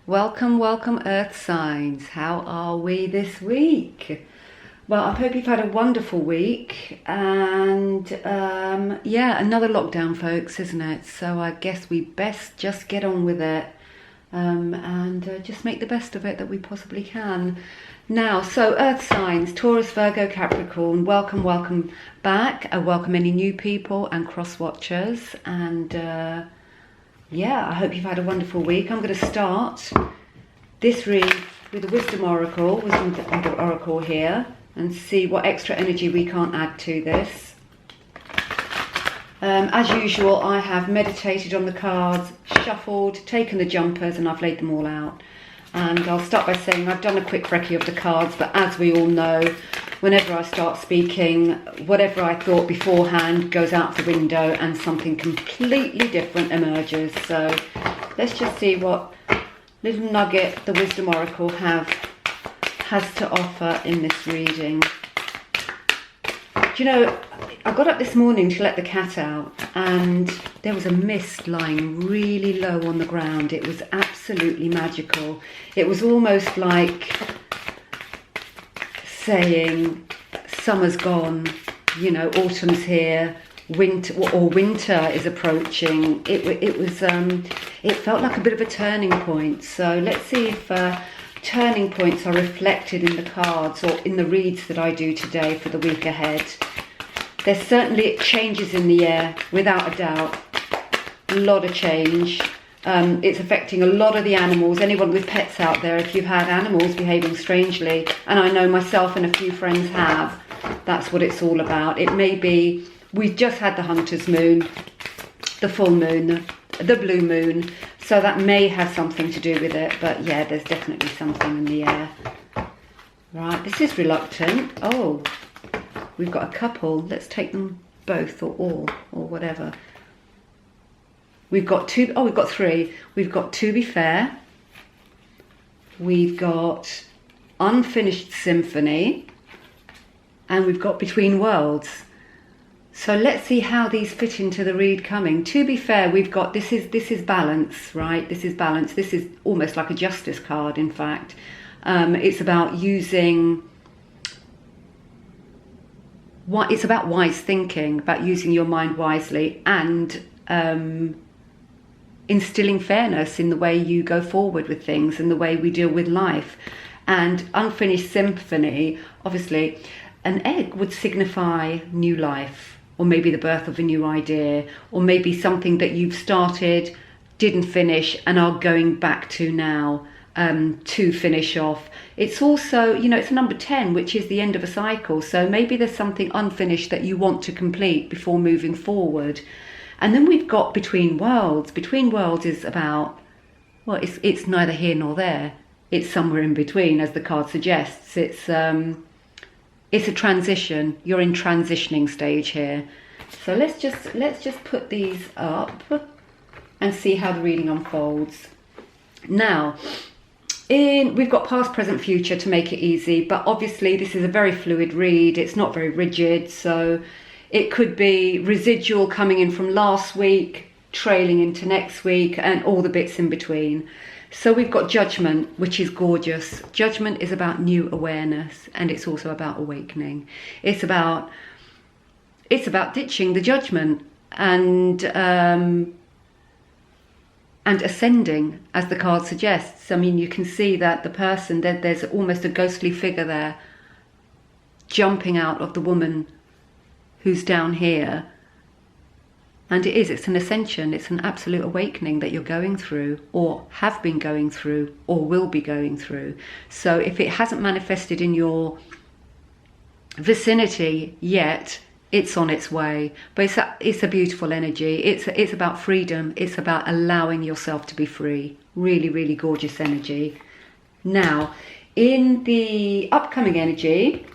Welcome, welcome, Earth signs. How are we this week? Well, I hope you've had a wonderful week, and yeah, another lockdown, folks, isn't it? So I guess we best just get on with it and just make the best of it that we possibly can. Now, so Earth signs, Taurus, Virgo, Capricorn, welcome, welcome back. I welcome any new people and cross watchers, and yeah, I hope you've had a wonderful week. I'm going to start this read with the Wisdom Oracle here and see what extra energy we can't add to this. As usual, I have meditated on the cards, shuffled, taken the jumpers, and I've laid them all out. And I'll start by saying I've done a quick recce of the cards, but as we all know, whenever I start speaking, whatever I thought beforehand goes out the window and something completely different emerges. So let's just see what little nugget the Wisdom Oracle has to offer in this reading. Do you know, I got up this morning to let the cat out and there was a mist lying really low on the ground. It was absolutely magical. It was almost like saying summer's gone, you know, autumn's here, winter is approaching. It felt like a bit of a turning point. So let's see if turning points are reflected in the cards or in the reads that I do today for the week ahead. There's certainly changes in the air, without a doubt. A lot of change. It's affecting a lot of the animals. Anyone with pets out there, if you've had animals behaving strangely, and I know myself and a few friends have, that's what it's all about. It may be, we've just had the hunter's moon, the full moon, the blue moon, so that may have something to do with it, but yeah, there's definitely something in the air. Right, this is reluctant. Oh, we've got a couple. Let's take them both or all or whatever. We've got two, oh, we've got three. We've got To Be Fair. We've got Unfinished Symphony. And we've got Between Worlds. So let's see how these fit into the read coming. To be fair, we've got, this is balance, right? This is balance. This is almost like a justice card, in fact. It's about using, it's about wise thinking, about using your mind wisely and instilling fairness in the way you go forward with things and the way we deal with life. And Unfinished Symphony, obviously, an egg would signify new life, or maybe the birth of a new idea, or maybe something that you've started, didn't finish, and are going back to now to finish off. It's also, you know, it's a number 10, which is the end of a cycle. So maybe there's something unfinished that you want to complete before moving forward. And then we've got Between Worlds. Between Worlds is about, well, it's neither here nor there. It's somewhere in between, as the card suggests. It's a transition. You're in transitioning stage here. So let's just put these up and see how the reading unfolds. Now, we've got past, present, future to make it easy, but obviously this is a very fluid read. It's not very rigid, so it could be residual coming in from last week, trailing into next week, and all the bits in between. So we've got Judgment, which is gorgeous. Judgment is about new awareness, and it's also about awakening. It's about ditching the judgment and ascending, as the card suggests. I mean, you can see that the person, there's almost a ghostly figure there jumping out of the woman who's down here. And it's an ascension, it's an absolute awakening that you're going through, or have been going through, or will be going through. So if it hasn't manifested in your vicinity yet, it's on its way. But it's a beautiful energy. It's about freedom. It's about allowing yourself to be free. Really, really gorgeous energy. Now, in the upcoming energy,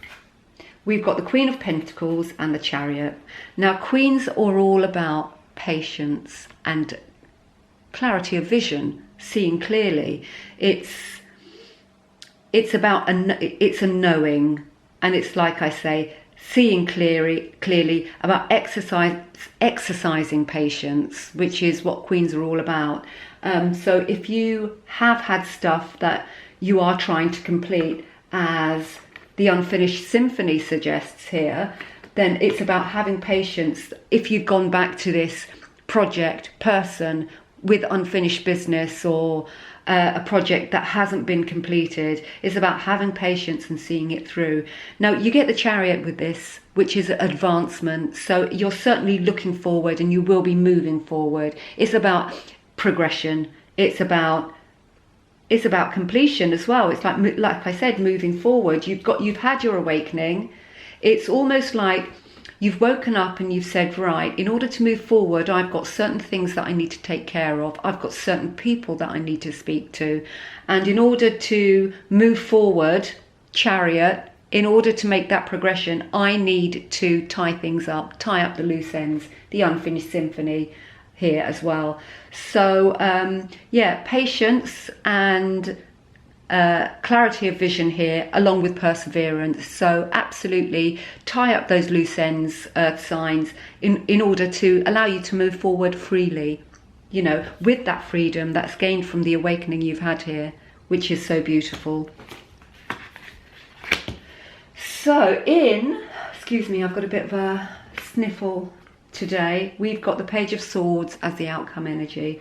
we've got the Queen of Pentacles and the Chariot. Now, Queens are all about patience and clarity of vision, seeing clearly. It's about it's a knowing, and it's like I say, seeing clearly, about exercising patience, which is what Queens are all about. So if you have had stuff that you are trying to complete, as the Unfinished Symphony suggests here, then it's about having patience. If you've gone back to this project, person with unfinished business, or a project that hasn't been completed, it's about having patience and seeing it through. Now, you get the Chariot with this, which is advancement. So you're certainly looking forward, and you will be moving forward. It's about progression. It's about completion as well. It's like I said, moving forward. You've had your awakening. It's almost like you've woken up and you've said, right, in order to move forward, I've got certain things that I need to take care of. I've got certain people that I need to speak to. And in order to move forward, Chariot, in order to make that progression, I need to tie things up, tie up the loose ends, the Unfinished Symphony here as well. So, yeah, patience and clarity of vision here, along with perseverance. So absolutely tie up those loose ends, earth signs, in order to allow you to move forward freely, you know, with that freedom that's gained from the awakening you've had here, which is so beautiful. So excuse me, I've got a bit of a sniffle today. We've got the Page of Swords as the outcome energy.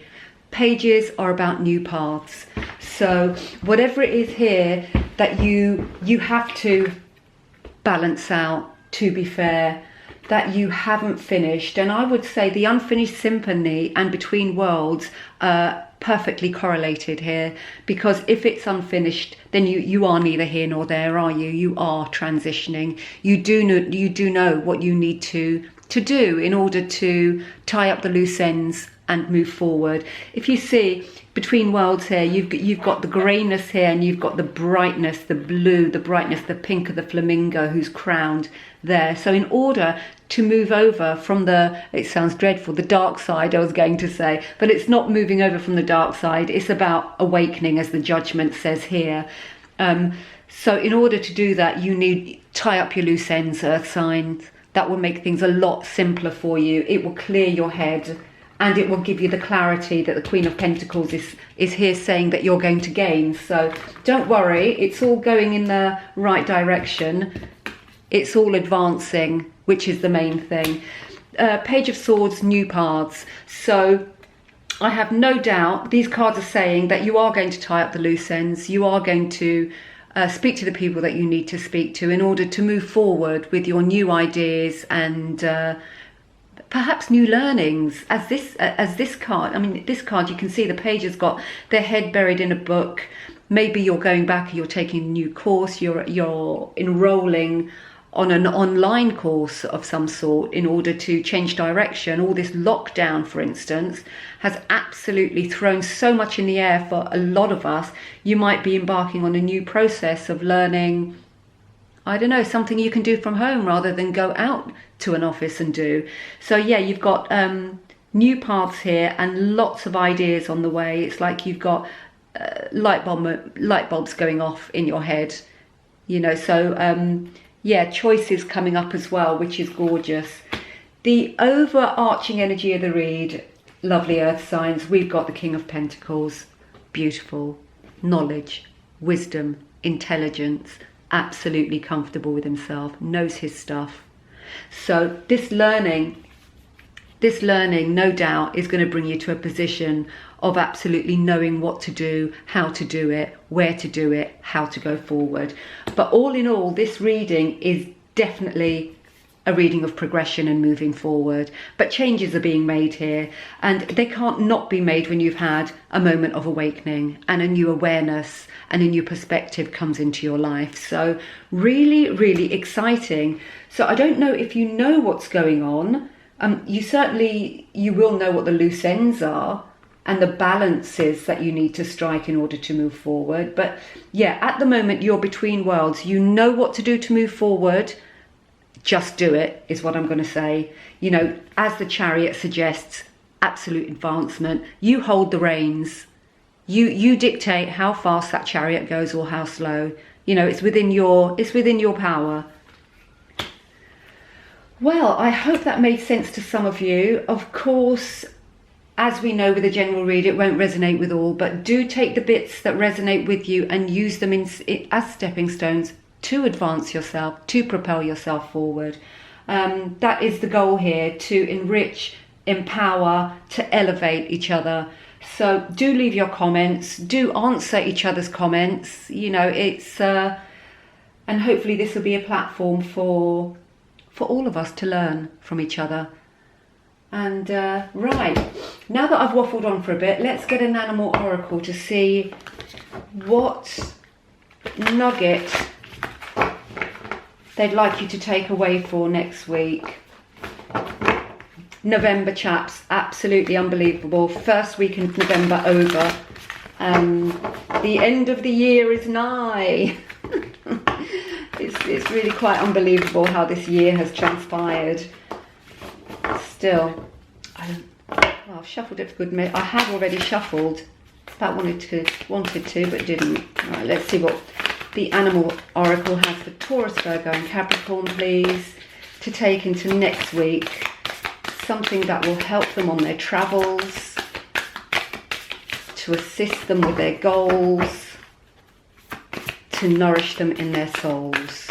Pages are about new paths. So whatever it is here that you have to balance out, to be fair, that you haven't finished. And I would say the Unfinished Symphony and Between Worlds are perfectly correlated here, because if it's unfinished, then you are neither here nor there, are you? You are transitioning. You do know what you need to do in order to tie up the loose ends and move forward. If you see Between Worlds here, you've got the greyness here, and you've got the brightness, the blue, the brightness, the pink of the flamingo who's crowned there. So in order to move over from the, it sounds dreadful, the dark side, I was going to say, but it's not moving over from the dark side. It's about awakening, as the Judgment says here. So in order to do that, you need tie up your loose ends, earth signs. That will make things a lot simpler for you. It will clear your head, and it will give you the clarity that the Queen of Pentacles is here saying that you're going to gain. So don't worry, it's all going in the right direction. It's all advancing, which is the main thing. Page of Swords, new paths. So I have no doubt these cards are saying that you are going to tie up the loose ends. You are going to speak to the people that you need to speak to in order to move forward with your new ideas and perhaps new learnings. As this card, I mean, this card, you can see the page has got their head buried in a book. Maybe you're going back, you're taking a new course, you're enrolling on an online course of some sort in order to change direction. All this lockdown, for instance, has absolutely thrown so much in the air for a lot of us. You might be embarking on a new process of learning, I don't know, something you can do from home rather than go out to an office and do. So yeah, you've got new paths here and lots of ideas on the way. It's like you've got light bulbs going off in your head, you know. So yeah, choices coming up as well, which is gorgeous. The overarching energy of the read, lovely earth signs, we've got the King of Pentacles, beautiful, knowledge, wisdom, intelligence, absolutely comfortable with himself, knows his stuff. So this learning, no doubt, is going to bring you to a position of absolutely knowing what to do, how to do it, where to do it, how to go forward. But all in all, this reading is definitely a reading of progression and moving forward. But changes are being made here, and they can't not be made when you've had a moment of awakening and a new awareness and a new perspective comes into your life. So really, really exciting. So I don't know if you know what's going on. You will know what the loose ends are and the balances that you need to strike in order to move forward. But yeah, at the moment, you're between worlds. You know what to do to move forward. Just do it, is what I'm going to say. You know, as the Chariot suggests, absolute advancement. You hold the reins. You dictate how fast that chariot goes or how slow. You know, it's within your power. Well, I hope that made sense to some of you. Of course, as we know with a general read, it won't resonate with all, but do take the bits that resonate with you and use them as stepping stones to advance yourself, to propel yourself forward. That is the goal here, to enrich, empower, to elevate each other. So do leave your comments, do answer each other's comments. You know, it's and hopefully this will be a platform for all of us to learn from each other. And right, now that I've waffled on for a bit, let's get an animal oracle to see what nugget they'd like you to take away for next week. November, chaps, absolutely unbelievable. First week in November over. The end of the year is nigh. It's really quite unbelievable how this year has transpired. Still, I've shuffled it for good measure. I have already shuffled. That wanted to, but didn't. Right, let's see what the animal oracle has for Taurus, Virgo, and Capricorn, please, to take into next week. Something that will help them on their travels, to assist them with their goals, to nourish them in their souls.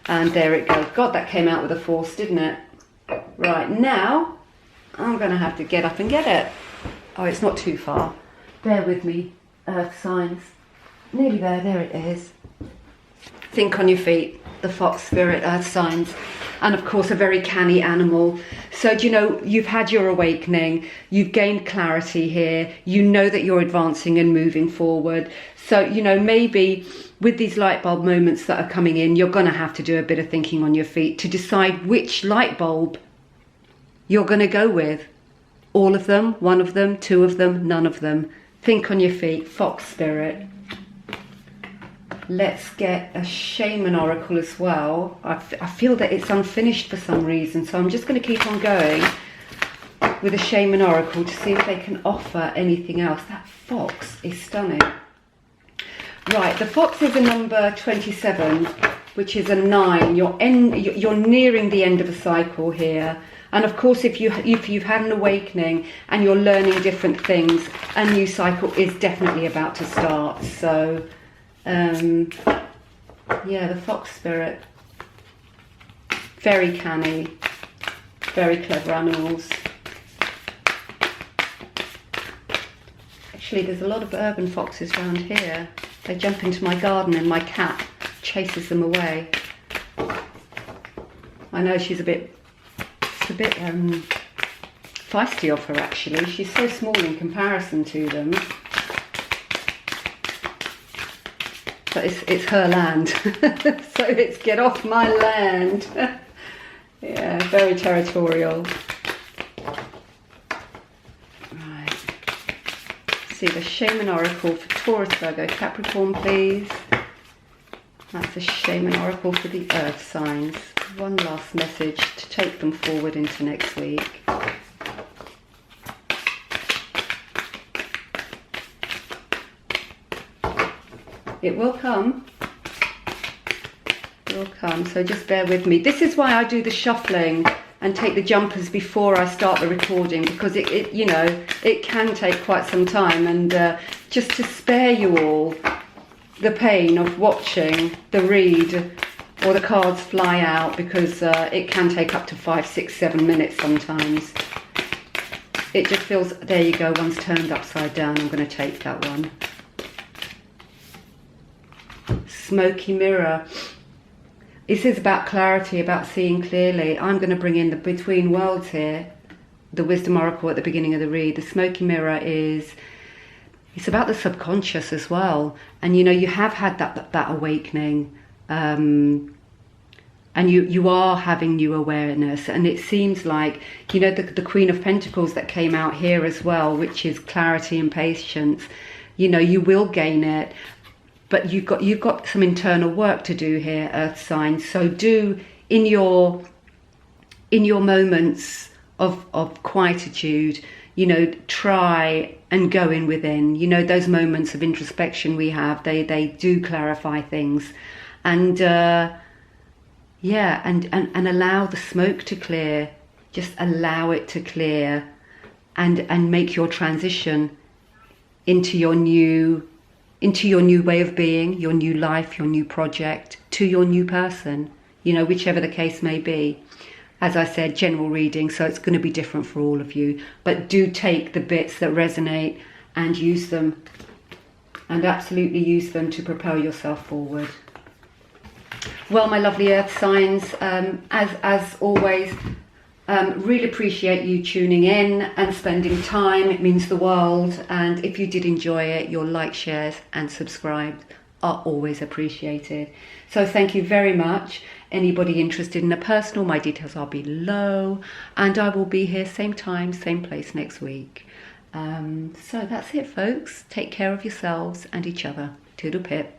And there it goes. God, that came out with a force, didn't it? Right, now I'm going to have to get up and get it. Oh, it's not too far. Bear with me, earth signs. Nearly there it is. Think on your feet, the fox spirit, earth signs. And of course, a very canny animal. So, do you know, you've had your awakening, you've gained clarity here, you know that you're advancing and moving forward. So, you know, maybe with these light bulb moments that are coming in, you're going to have to do a bit of thinking on your feet to decide which light bulb you're going to go with. All of them, one of them, two of them, none of them. Think on your feet, fox spirit. Let's get a shaman oracle as well. I feel that it's unfinished for some reason, so I'm just going to keep on going with a shaman oracle to see if they can offer anything else. That fox is stunning. Right, the fox is a number 27, which is a 9. You're nearing the end of a cycle here. And of course, if you've had an awakening and you're learning different things, a new cycle is definitely about to start. So, yeah, the fox spirit, very canny, very clever animals. Actually, there's a lot of urban foxes around here. They jump into my garden and my cat chases them away. I know she's a bit feisty of her, actually. She's so small in comparison to them. But it's her land. So it's get off my land. Yeah, very territorial. Right. See the shaman oracle for Taurus, Virgo, Capricorn, please. That's a shaman oracle for the earth signs. One last message to take them forward into next week. It will come. It will come, so just bear with me. This is why I do the shuffling and take the jumpers before I start the recording, because it you know, it can take quite some time, and just to spare you all the pain of watching the read or the cards fly out, because it can take up to 5, 6, 7 minutes sometimes. It just feels, there you go, one's turned upside down. I'm going to take that one. Smoky mirror. This is about clarity, about seeing clearly. I'm going to bring in the between worlds here, the wisdom oracle at the beginning of the read. The smoky mirror is, it's about the subconscious as well. And you know, you have had that awakening, and you are having new awareness. And it seems like, you know, the Queen of Pentacles that came out here as well, which is clarity and patience. You know, you will gain it. But you've got some internal work to do here, earth signs. So do in your moments of quietude, you know, try and go in within. You know, those moments of introspection we have, they do clarify things. and yeah, and allow the smoke to clear. Just allow it to clear, and make your transition into your new way of being, your new life, your new project, to your new person, you know, whichever the case may be. As I said, general reading, so it's going to be different for all of you, but do take the bits that resonate and use them, and absolutely use them to propel yourself forward. Well, my lovely earth signs, as always, really appreciate you tuning in and spending time. It means the world. And if you did enjoy it, your like, shares and subscribe are always appreciated. So thank you very much. Anybody interested in a personal, my details are below, and I will be here same time, same place next week. So that's it, folks. Take care of yourselves and each other. Toodle pip.